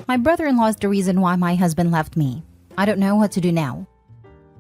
My brother-in-law is the reason why my husband left me. I don't know what to do now.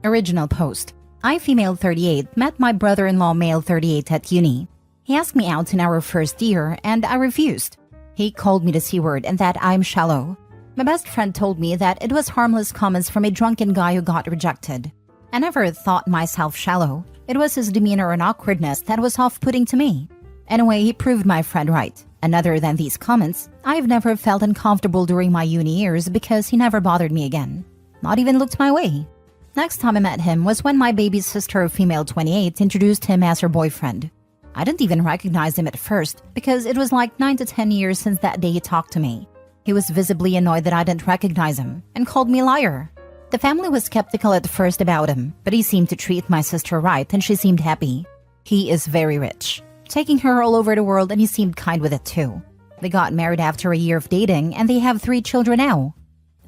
Original post. I, female 38, met my brother-in-law, male 38, at uni. He asked me out in our first year, and I refused. He called me the C-word and that I'm shallow. My best friend told me that it was harmless comments from a drunken guy who got rejected. I never thought myself shallow. It was his demeanor and awkwardness that was off-putting to me. Anyway, he proved my friend right. And other than these comments, I've never felt uncomfortable during my uni years because he never bothered me again. Not even looked my way. Next time I met him was when my baby sister, female 28, introduced him as her boyfriend. I didn't even recognize him at first because it was like 9 to 10 years since that day he talked to me. He was visibly annoyed that I didn't recognize him and called me a liar. The family was skeptical at first about him, but he seemed to treat my sister right and she seemed happy. He is very rich, taking her all over the world, and he seemed kind with it too. They got married after a year of dating and they have 3 children now.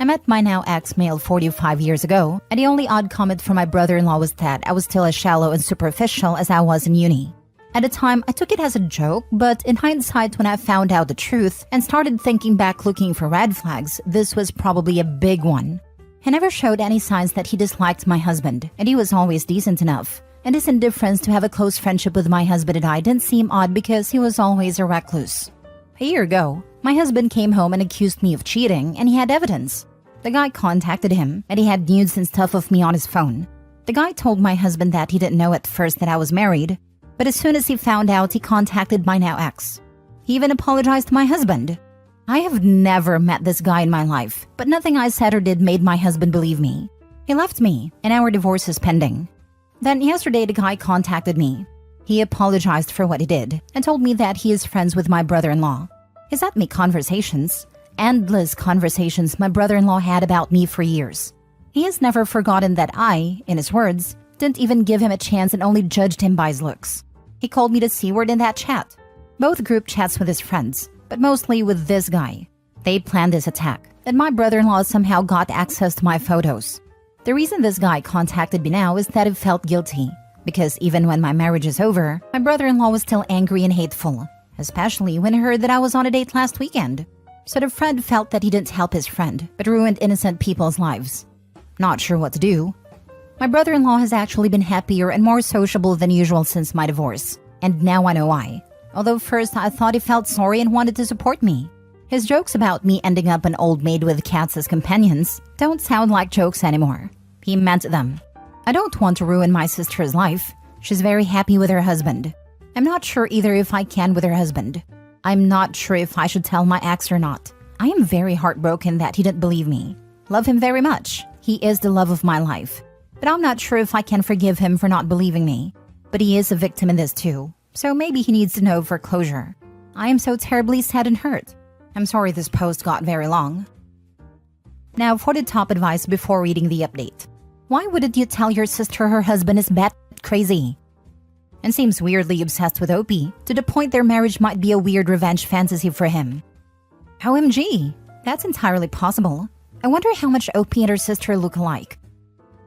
I met my now ex-male 45 years ago, and the only odd comment from my brother-in-law was that I was still as shallow and superficial as I was in uni. At the time, I took it as a joke, but in hindsight, when I found out the truth and started thinking back looking for red flags, this was probably a big one. He never showed any signs that he disliked my husband, and he was always decent enough. And his indifference to have a close friendship with my husband and I didn't seem odd because he was always a recluse. A year ago, my husband came home and accused me of cheating, and he had evidence. The guy contacted him, and he had nudes and stuff of me on his phone. The guy told my husband that he didn't know at first that I was married, but as soon as he found out, he contacted my now ex. He even apologized to my husband. I have never met this guy in my life, but nothing I said or did made my husband believe me. He left me, and our divorce is pending. Then yesterday, the guy contacted me. He apologized for what he did and told me that he is friends with my brother-in-law. He sent me conversations, endless conversations my brother-in-law had about me for years. He has never forgotten that I, in his words, didn't even give him a chance and only judged him by his looks. He called me the C-word in that chat. Both group chats with his friends, but mostly with this guy. They planned this attack, and my brother-in-law somehow got access to my photos. The reason this guy contacted me now is that he felt guilty, because even when my marriage is over, my brother-in-law was still angry and hateful, especially when he heard that I was on a date last weekend. So the friend felt that he didn't help his friend, but ruined innocent people's lives. Not sure what to do. My brother-in-law has actually been happier and more sociable than usual since my divorce, and now I know why. Although first I thought he felt sorry and wanted to support me. His jokes about me ending up an old maid with cats as companions don't sound like jokes anymore. He meant them. I don't want to ruin my sister's life. She's very happy with her husband. I'm not sure either if I can with her husband. I'm not sure if I should tell my ex or not. I am very heartbroken that he didn't believe me. Love him very much. He is the love of my life. But I'm not sure if I can forgive him for not believing me. But he is a victim in this too, so maybe he needs to know for closure. I am so terribly sad and hurt. I'm sorry this post got very long. Now for the top advice before reading the update. Why wouldn't you tell your sister her husband is bat crazy? And seems weirdly obsessed with Opie, to the point their marriage might be a weird revenge fantasy for him. OMG, that's entirely possible. I wonder how much Opie and her sister look alike.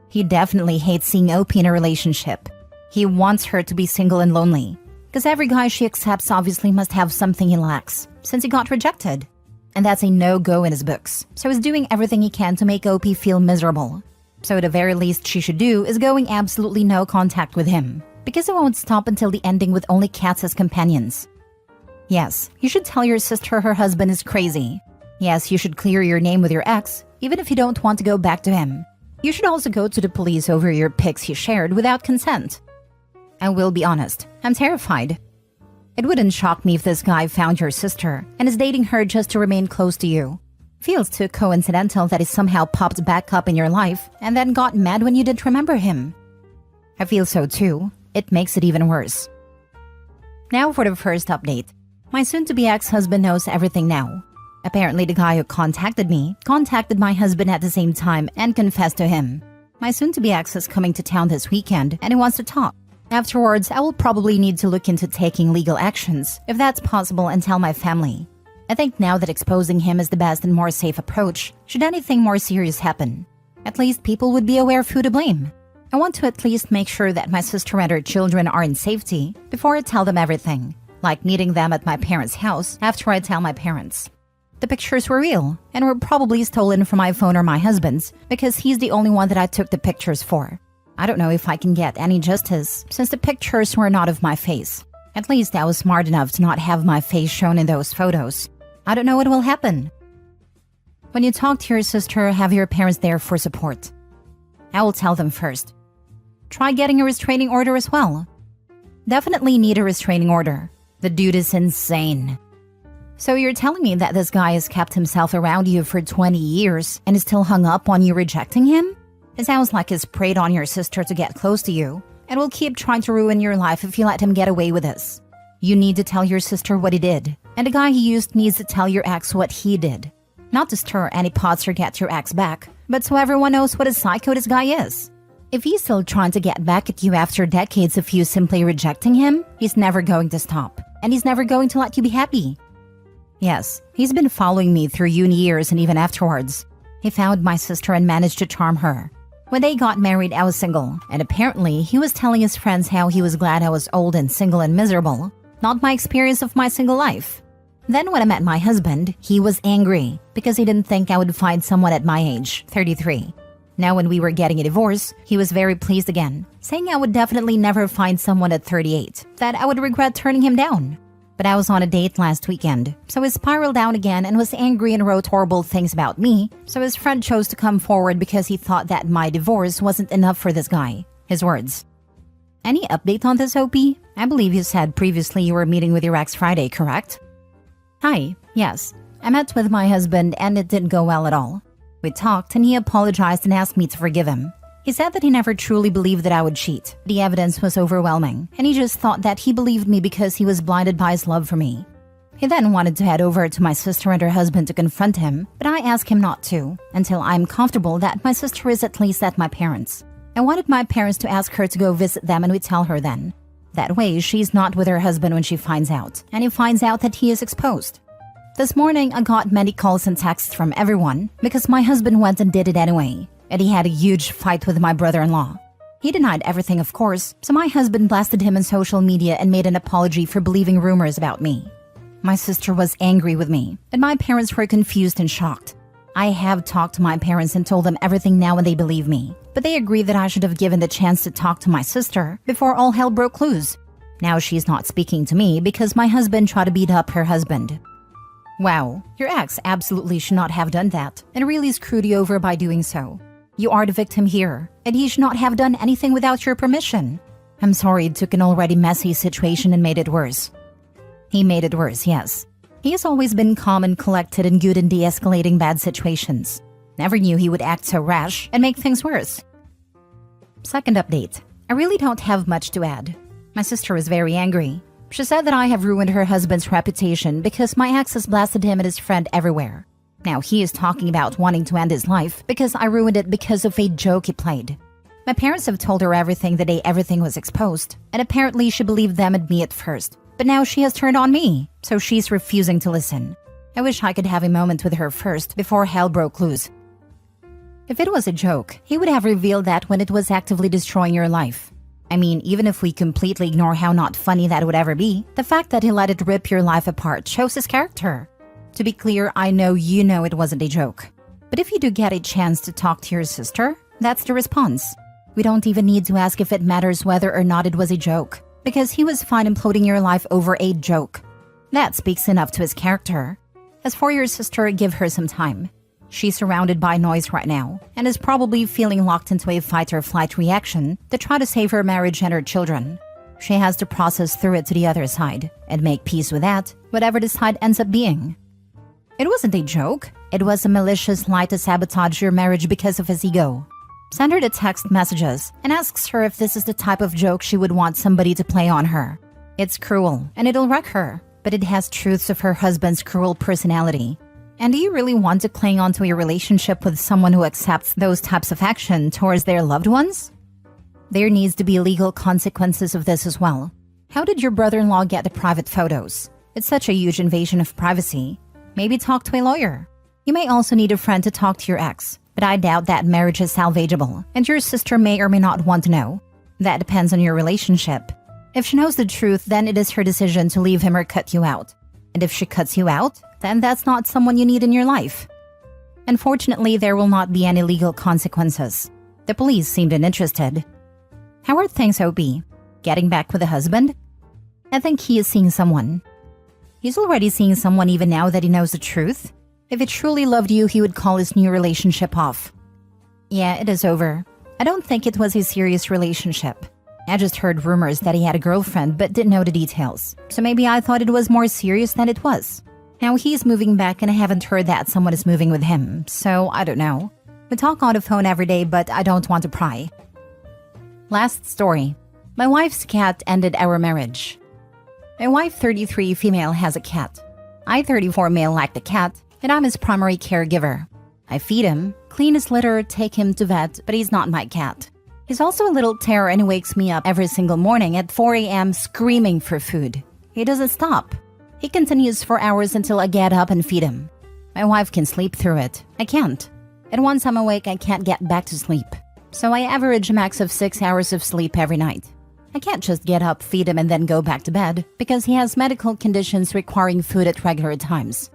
He definitely hates seeing Opie in a relationship. He wants her to be single and lonely, because every guy she accepts obviously must have something he lacks, since he got rejected. And that's a no-go in his books, so he's doing everything he can to make Opie feel miserable. So the very least she should do is going absolutely no contact with him, because it won't stop until the ending with only cats as companions. Yes, you should tell your sister her husband is crazy. Yes, you should clear your name with your ex, even if you don't want to go back to him. You should also go to the police over your pics he shared without consent. I will be honest, I'm terrified. It wouldn't shock me if this guy found your sister and is dating her just to remain close to you. Feels too coincidental that he somehow popped back up in your life and then got mad when you didn't remember him. I feel so too. It makes it even worse. Now for the first update. My soon-to-be ex-husband knows everything now. Apparently the guy who contacted me contacted my husband at the same time and confessed to him. My soon-to-be ex is coming to town this weekend and he wants to talk. Afterwards, I will probably need to look into taking legal actions, if that's possible, and tell my family. I think now that exposing him is the best and more safe approach, should anything more serious happen. At least people would be aware of who to blame. I want to at least make sure that my sister and her children are in safety before I tell them everything, like meeting them at my parents' house after I tell my parents. The pictures were real and were probably stolen from my phone or my husband's because he's the only one that I took the pictures for. I don't know if I can get any justice since the pictures were not of my face. At least I was smart enough to not have my face shown in those photos. I don't know what will happen. When you talk to your sister, have your parents there for support. I will tell them first. Try getting a restraining order as well. Definitely need a restraining order. The dude is insane. So you're telling me that this guy has kept himself around you for 20 years and is still hung up on you rejecting him? It sounds like he's preyed on your sister to get close to you and will keep trying to ruin your life if you let him get away with this. You need to tell your sister what he did, and the guy he used needs to tell your ex what he did. Not to stir any pots or get your ex back, but so everyone knows what a psycho this guy is. If he's still trying to get back at you after decades of you simply rejecting him, he's never going to stop, and he's never going to let you be happy. Yes, he's been following me through uni years and even afterwards. He found my sister and managed to charm her. When they got married, I was single, and apparently he was telling his friends how he was glad I was old and single and miserable, not my experience of my single life. Then when I met my husband, he was angry because he didn't think I would find someone at my age, 33. Now when we were getting a divorce, he was very pleased again, saying I would definitely never find someone at 38, that I would regret turning him down. But I was on a date last weekend, so he spiraled down again and was angry and wrote horrible things about me, so his friend chose to come forward because he thought that my divorce wasn't enough for this guy. His words. Any update on this, OP? I believe you said previously you were meeting with your ex Friday, correct? Hi, yes. I met with my husband and it didn't go well at all. We talked and he apologized and asked me to forgive him. He said that he never truly believed that I would cheat. The evidence was overwhelming, and he just thought that he believed me because he was blinded by his love for me. He then wanted to head over to my sister and her husband to confront him, but I asked him not to, until I'm comfortable that my sister is at least at my parents'. I wanted my parents to ask her to go visit them and we tell her then. That way, she's not with her husband when she finds out, and he finds out that he is exposed. This morning, I got many calls and texts from everyone because my husband went and did it anyway, and he had a huge fight with my brother-in-law. He denied everything, of course, so my husband blasted him on social media and made an apology for believing rumors about me. My sister was angry with me, and my parents were confused and shocked. I have talked to my parents and told them everything now and they believe me, but they agree that I should have given the chance to talk to my sister before all hell broke loose. Now she's not speaking to me because my husband tried to beat up her husband. Wow, your ex absolutely should not have done that and really screwed you over by doing so. You are the victim here, and he should not have done anything without your permission. I'm sorry it took an already messy situation and made it worse. He made it worse, yes. He has always been calm and collected and good in de-escalating bad situations. Never knew he would act so rash and make things worse. Second update. I really don't have much to add. My sister was very angry. She said that I have ruined her husband's reputation because my ex has blasted him and his friend everywhere. Now he is talking about wanting to end his life because I ruined it because of a joke he played. My parents have told her everything the day everything was exposed, and apparently she believed them and me at first. But now she has turned on me, so she's refusing to listen. I wish I could have a moment with her first before hell broke loose. If it was a joke, he would have revealed that when it was actively destroying your life. I mean, even if we completely ignore how not funny that would ever be, the fact that he let it rip your life apart shows his character. To be clear, I know you know it wasn't a joke. But if you do get a chance to talk to your sister, that's the response. We don't even need to ask if it matters whether or not it was a joke, because he was fine imploding your life over a joke. That speaks enough to his character. As for your sister, give her some time. She's surrounded by noise right now, and is probably feeling locked into a fight-or-flight reaction to try to save her marriage and her children. She has to process through it to the other side, and make peace with that, whatever the side ends up being. It wasn't a joke. It was a malicious lie to sabotage your marriage because of his ego. Send her the text messages and asks her if this is the type of joke she would want somebody to play on her. It's cruel, and it'll wreck her, but it has truths of her husband's cruel personality. And do you really want to cling onto a relationship with someone who accepts those types of action towards their loved ones? There needs to be legal consequences of this as well. How did your brother-in-law get the private photos? It's such a huge invasion of privacy. Maybe talk to a lawyer. You may also need a friend to talk to your ex, but I doubt that marriage is salvageable, and your sister may or may not want to know. That depends on your relationship. If she knows the truth, then it is her decision to leave him or cut you out. And if she cuts you out, then that's not someone you need in your life. Unfortunately, there will not be any legal consequences. The police seemed uninterested. How are things, OB? Getting back with a husband? I think he is seeing someone. He's already seeing someone even now that he knows the truth. If he truly loved you, he would call his new relationship off. Yeah, it is over. I don't think it was a serious relationship. I just heard rumors that he had a girlfriend but didn't know the details. So maybe I thought it was more serious than it was. Now he's moving back and I haven't heard that someone is moving with him, so I don't know. We talk on the phone every day, but I don't want to pry. Last story. My wife's cat ended our marriage. My wife, 33, female, has a cat. I, 34, male, like the cat, and I'm his primary caregiver. I feed him, clean his litter, take him to vet, but he's not my cat. He's also a little terror and he wakes me up every single morning at 4 a.m. screaming for food. He doesn't stop. He continues for hours until I get up and feed him. My wife can sleep through it. I can't. And once I'm awake, I can't get back to sleep. So I average a max of 6 hours of sleep every night. I can't just get up, feed him, and then go back to bed because he has medical conditions requiring food at regular times.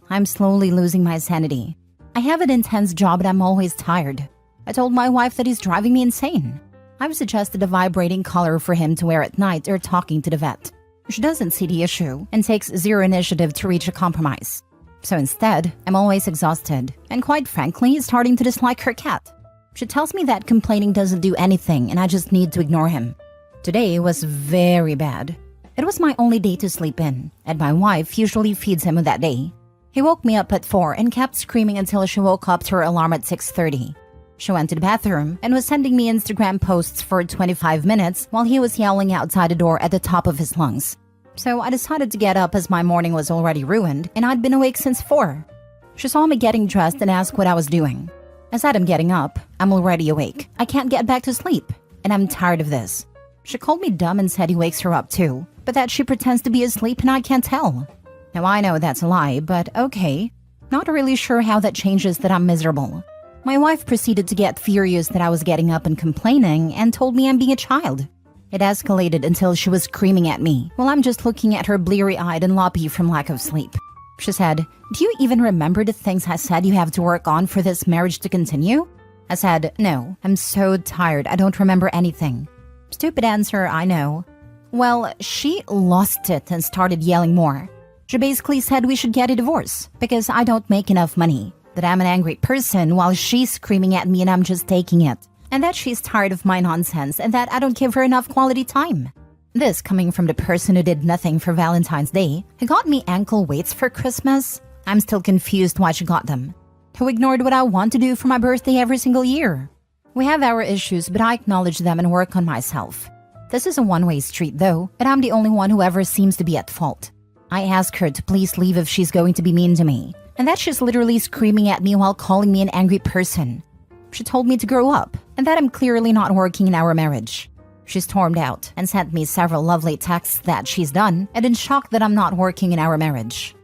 I'm slowly losing my sanity. I have an intense job and I'm always tired. I told my wife that he's driving me insane. I've suggested a vibrating collar for him to wear at night or talking to the vet. She doesn't see the issue and takes zero initiative to reach a compromise. So instead, I'm always exhausted and quite frankly starting to dislike her cat. She tells me that complaining doesn't do anything and I just need to ignore him. Today was very bad. It was my only day to sleep in, and my wife usually feeds him on that day. He woke me up at 4 and kept screaming until she woke up to her alarm at 6:30. She went to the bathroom and was sending me Instagram posts for 25 minutes while he was yelling outside the door at the top of his lungs. So I decided to get up as my morning was already ruined and I'd been awake since 4. She saw me getting dressed and asked what I was doing. I said I'm getting up. I'm already awake. I can't get back to sleep. And I'm tired of this. She called me dumb and said he wakes her up too, but that she pretends to be asleep and I can't tell. Now I know that's a lie, but okay. Not really sure how that changes that I'm miserable. My wife proceeded to get furious that I was getting up and complaining and told me I'm being a child. It escalated until she was screaming at me while I'm just looking at her bleary-eyed and loppy from lack of sleep. She said, "Do you even remember the things I said you have to work on for this marriage to continue?" I said, "No, I'm so tired, I don't remember anything." Stupid answer, I know. Well, she lost it and started yelling more. She basically said we should get a divorce because I don't make enough money, that I'm an angry person while she's screaming at me and I'm just taking it, and that she's tired of my nonsense and that I don't give her enough quality time. This coming from the person who did nothing for Valentine's Day, who got me ankle weights for Christmas. I'm still confused why she got them. Who ignored what I want to do for my birthday every single year. We have our issues, but I acknowledge them and work on myself. This is a one-way street though, and I'm the only one who ever seems to be at fault. I ask her to please leave if she's going to be mean to me, and that she's literally screaming at me while calling me an angry person. She told me to grow up, and that I'm clearly not working in our marriage. She stormed out and sent me several lovely texts that she's done, and in shock that I'm not working in our marriage.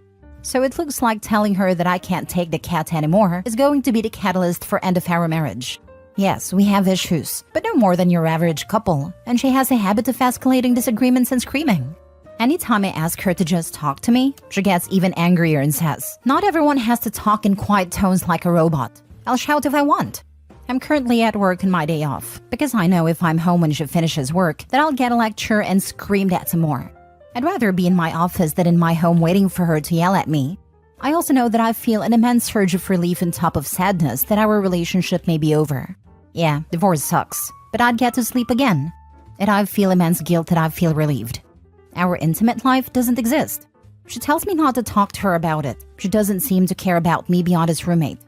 So it looks like telling her that I can't take the cat anymore is going to be the catalyst for end of our marriage. Yes, we have issues, but no more than your average couple, and she has a habit of escalating disagreements and screaming. Anytime I ask her to just talk to me, she gets even angrier and says, "Not everyone has to talk in quiet tones like a robot. I'll shout if I want." I'm currently at work on my day off, because I know if I'm home when she finishes work, that I'll get a lecture and screamed at some more. I'd rather be in my office than in my home waiting for her to yell at me. I also know that I feel an immense surge of relief on top of sadness that our relationship may be over. Yeah, divorce sucks, but I'd get to sleep again. And I feel immense guilt that I feel relieved. Our intimate life doesn't exist. She tells me not to talk to her about it. She doesn't seem to care about me beyond as roommate.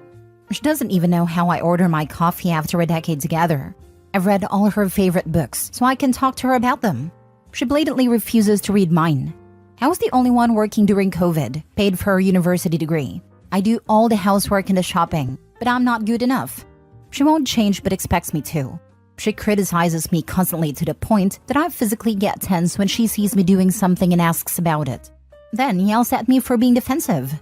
She doesn't even know how I order my coffee after a decade together. I've read all her favorite books, so I can talk to her about them. She blatantly refuses to read mine. I was the only one working during COVID, paid for her university degree. I do all the housework and the shopping, but I'm not good enough. She won't change but expects me to. She criticizes me constantly to the point that I physically get tense when she sees me doing something and asks about it. Then yells at me for being defensive.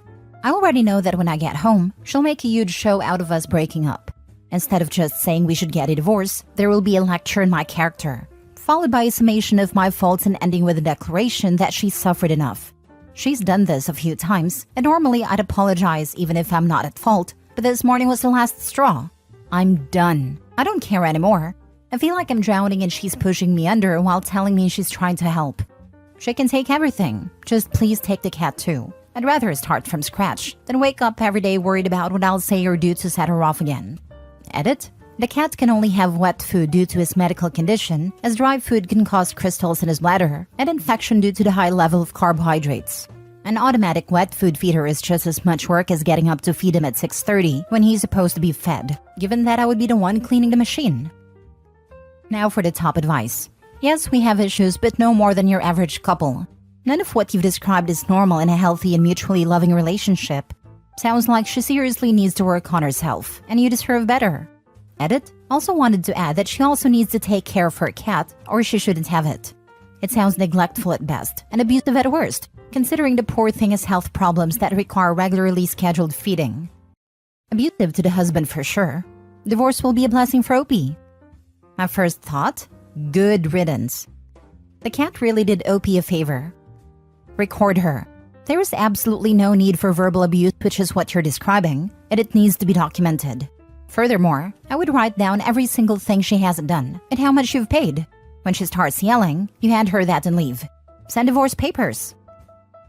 I already know that when I get home, she'll make a huge show out of us breaking up. Instead of just saying we should get a divorce, there will be a lecture on my character, followed by a summation of my faults and ending with a declaration that she suffered enough. She's done this a few times, and normally I'd apologize even if I'm not at fault, but this morning was the last straw. I'm done. I don't care anymore. I feel like I'm drowning and she's pushing me under while telling me she's trying to help. She can take everything. Just please take the cat too. I'd rather start from scratch than wake up every day worried about what I'll say or do to set her off again. Edit. The cat can only have wet food due to his medical condition, as dry food can cause crystals in his bladder and infection due to the high level of carbohydrates. An automatic wet food feeder is just as much work as getting up to feed him at 6:30 when he's supposed to be fed, given that I would be the one cleaning the machine. Now for the top advice. Yes, we have issues, but no more than your average couple. None of what you've described is normal in a healthy and mutually loving relationship. Sounds like she seriously needs to work on herself, and you deserve better. Edit. Also wanted to add that she also needs to take care of her cat, or she shouldn't have it. It sounds neglectful at best, and abusive at worst, considering the poor thing has health problems that require regularly scheduled feeding. Abusive to the husband for sure. Divorce will be a blessing for Opie. My first thought? Good riddance. The cat really did Opie a favor. Record her. There is absolutely no need for verbal abuse, which is what you're describing, and it needs to be documented. Furthermore, I would write down every single thing she hasn't done and how much you've paid. When she starts yelling, you hand her that and leave. Send divorce papers.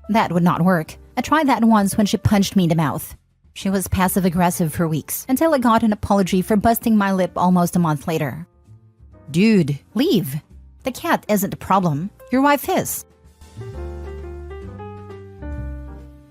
That would not work. I tried that once when she punched me in the mouth. She was passive-aggressive for weeks until I got an apology for busting my lip almost a month later. Dude, leave. The cat isn't the problem. Your wife is.